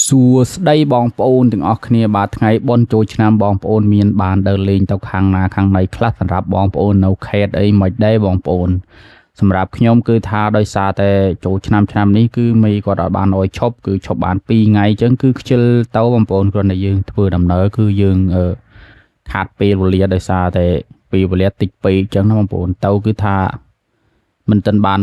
សួស្ដីបងប្អូនទាំងអស់គ្នាបាទថ្ងៃបុណ្យចូលឆ្នាំបងប្អូនមានបានដើរលេងទៅខាងណាខាងណីខ្លះសម្រាប់បងប្អូននៅខេត្តអីមិនដែរបងប្អូនសម្រាប់ខ្ញុំគឺថាដោយសារតែចូលឆ្នាំនេះគឺមីគាត់អត់បានឲ្យឈប់គឺឈប់បាន2ថ្ងៃអញ្ចឹងគឺខ្ជិលទៅបងប្អូនគ្រាន់តែយើងធ្វើដំណើរគឺយើងខាត់ពេលវេលាដោយសារតែពេលវេលាតិចពេកអញ្ចឹងណាបងប្អូនទៅគឺថាមិនទាន់បាន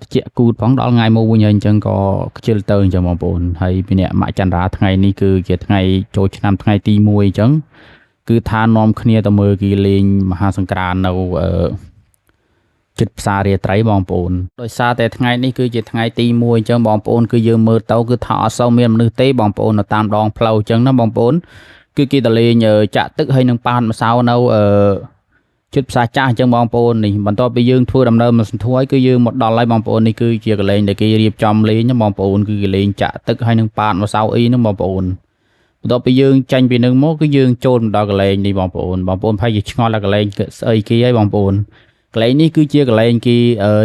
តិចគូតផងដល់ថ្ងៃមកវិញអញ្ចឹងក៏ខ្ជិលទៅអញ្ចឹងបងប្អូនហើយពីអ្នកមកចន្ទរាថ្ងៃនេះគឺជាថ្ងៃចូលឆ្នាំថ្ងៃទី1អញ្ចឹងគឺថានាំគ្នាទៅមើលគេលេងមហាសង្ក្រាន្តនៅចិត្តផ្សាររាត្រីបងប្អូនដោយសារតែថ្ងៃនេះគឺជាថ្ងៃទី1អញ្ចឹងបងប្អូនគឺយើងមើលទៅគឺថាអត់សូវមានមនុស្សទេបងប្អូននៅតាមដងផ្លូវអញ្ចឹងណាបងប្អូនគឺគេទៅលេងចាក់ទឹកហើយនឹងប៉ាតម្សៅនៅចិត្តផ្សារចាស់អញ្ចឹងបងប្អូននេះបន្ទាប់ពីយើងធ្វើដំណើរមកសន្ធួយគឺយើងមកដល់ហើយបងប្អូននេះគឺជាកន្លែងដែលគេរៀបចំលេងណាបងប្អូនគឺគេលេងចាក់ទឹកហើយនឹងប៉ាតម្សៅអីហ្នឹងបងប្អូនបន្ទាប់ពីយើងចាញ់ពីនឹងមកគឺយើងចូលមកដល់កន្លែងនេះបងប្អូនប្រហែលជាឆ្ងល់ដល់កន្លែងស្អីគេហើយបងប្អូនកន្លែងនេះគឺជាកន្លែងគេ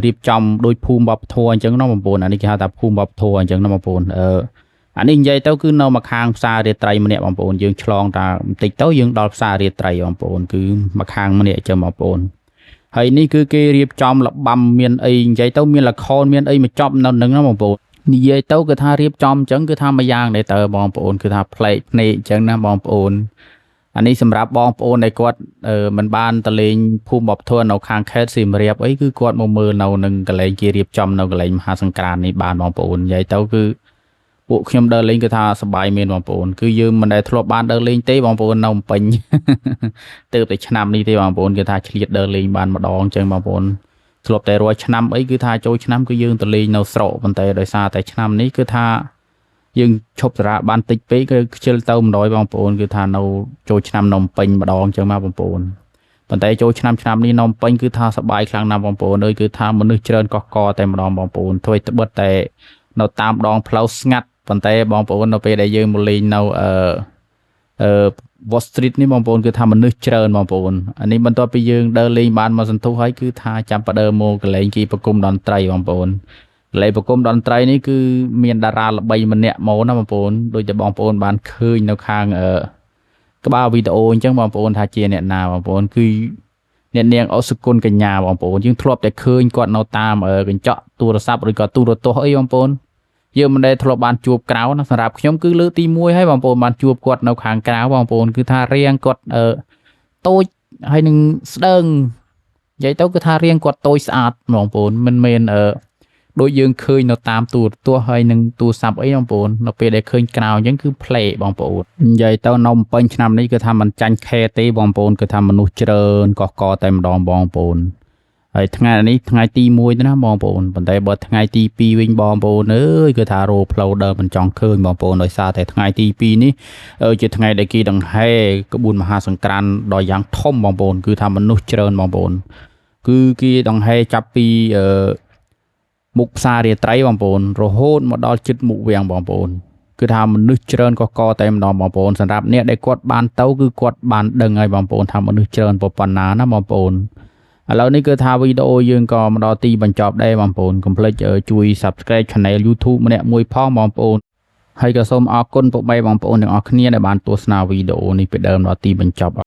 រៀបចំដោយភូមិវប្បធម៌អញ្ចឹងណាបងប្អូនអានេះគេហៅថាភូមិវប្បធម៌អញ្ចឹងណាបងប្អូនអានេះនិយាយទៅគឺនៅមកខាងផ្សាររាត្រីម្នាក់បងប្អូនយើងឆ្លងតាបន្តិចទៅយើងដល់ផ្សាររាត្រីបងប្អូនគឺមកខាងម្នាក់អញ្ចឹងបងប្អូនហើយនេះគឺគេរៀបចំលបាំមានអីនិយាយទៅមានល្ខោនមានអីមកចប់នៅនឹងណាបងប្អូននិយាយទៅគឺថារៀបចំអញ្ចឹងគឺថាមួយយ៉ាងដែរតើបងប្អូនគឺថាប្លែកភ្នែកអញ្ចឹងណាបងប្អូនអានេះសម្រាប់បងប្អូនដែលគាត់មិនបានទៅលេងភូមិវប្បធម៌នៅខាងខេត្តសៀមរាបអីគឺគាត់មកមើលនៅនឹងកន្លែងគេរៀបចំនៅកន្លែងមហាសង្ក្រាន្តនេះបានបងប្អូននិយាយទៅគឺពួកខ្ញុំដើរលេងគឺថាសប្បាយមែនបងប្អូនគឺយើងមិនដែលធ្លាប់បានដើរលេងទេបងប្អូននៅភ្នំពេញទៅតែឆ្នាំនេះទេបងប្អូនគឺថាឆ្លៀតដើរលេងបានម្ដងអញ្ចឹងបងប្អូនធ្លាប់តែរាល់ឆ្នាំអីគឺថាចូលឆ្នាំគឺយើងទៅលេងនៅស្រកប៉ុន្តែដោយសារតែឆ្នាំនេះគឺថាយើងឈប់សារៈបានតិចពេកគឺខ្ជិលទៅម្ដងបងប្អូនគឺថានៅចូលឆ្នាំនៅភ្នំពេញម្ដងអញ្ចឹងមកបងប្អូនប៉ុន្តែចូលឆ្នាំនេះនៅភ្នំពេញគឺថាសប្បាយខ្លាំងណាស់បងប្អូនអើយគឺថាមនុស្សច្រើនកកកតែម្ដងបងប្អូនធ្វើត្បិតតែនៅតាមដងផ្លូវស្ងាត់ប៉ុន្តែបងប្អូននៅពេលដែលយើងមកលេងនៅWall Street នេះបងប្អូនគឺថាមនុស្សច្រើនបងប្អូនអានេះបន្ទាប់ពីយើងដើរលេងបានមកសន្ទុះហើយគឺថាចាំផ្ដើមមកកន្លែងគេប្រគំតន្ត្រីបងប្អូនកន្លែងប្រគំតន្ត្រីនេះគឺមានតារាល្បីម្នាក់មកណាបងប្អូនដូចតែបងប្អូនបានឃើញនៅខាងក្បាលវីដេអូអញ្ចឹងបងប្អូនថាជាអ្នកណាបងប្អូនគឺអ្នកនាងអសុគន្ធកញ្ញាបងប្អូនយើងធ្លាប់តែឃើញគាត់នៅតាមកញ្ចក់ទូរស័ព្ទឬក៏ទូរទស្សន៍អីបងប្អូនយើងមិនដែលធ្លាប់បានជួបក្រៅណាសម្រាប់ខ្ញុំគឺលើកទី1ហើយបងប្អូនបានជួបគាត់នៅខាងក្រៅបងប្អូនគឺថារៀងគាត់តូចហើយនឹងស្ដើងនិយាយទៅគឺថារៀងគាត់តូចស្អាតបងប្អូនមិនមែនដូចយើងឃើញនៅតាមទូរទស្សន៍ហើយនឹងទូរស័ព្ទអីបងប្អូននៅពេលដែលឃើញក្រៅអញ្ចឹងគឺប្លែកបងប្អូននិយាយទៅនៅភ្នំពេញឆ្នាំនេះគឺថាមិនចាញ់ខេទេបងប្អូនគឺថាមនុស្សច្រើនកកកតែម្ដងបងប្អូនហើយថ្ងៃនេះថ្ងៃទី1ទៅណាបងប្អូនប៉ុន្តែបើថ្ងៃទី2វិញបងប្អូនអើយគឺថារោផ្លូវដើរមិនចង់ឃើញបងប្អូនដោយសារតែថ្ងៃទី2នេះជាថ្ងៃដែលគេដង្ហែក្បួនមហាសង្ក្រាន្តដ៏យ៉ាងធំបងប្អូនគឺថាមនុស្សច្រើនបងប្អូនគឺគេដង្ហែចាប់ពីមុខផ្សាររាត្រីបងប្អូនរហូតមកដល់ជិតមុខវាំងបងប្អូនគឺថាមនុស្សច្រើនកកតែម្ដងបងប្អូនសម្រាប់អ្នកដែលគាត់បានទៅគឺគាត់បានដឹងហើយបងប្អូនថាមនុស្សច្រើនប៉ុណ្ណាណាបងប្អូនឥឡូវនេះគឺថាវីដេអូយើងក៏មកដល់ទីបញ្ចប់ដែរបងប្អូនកុំភ្លេចជួយ Subscribe Channel YouTube ម្នាក់មួយផងបងប្អូនហើយក៏សូមអរគុណពុកម៉ែបងប្អូនទាំងអស់គ្នាដែលបានទស្សនាវីដេអូនេះពីដើមដល់ទីបញ្ចប់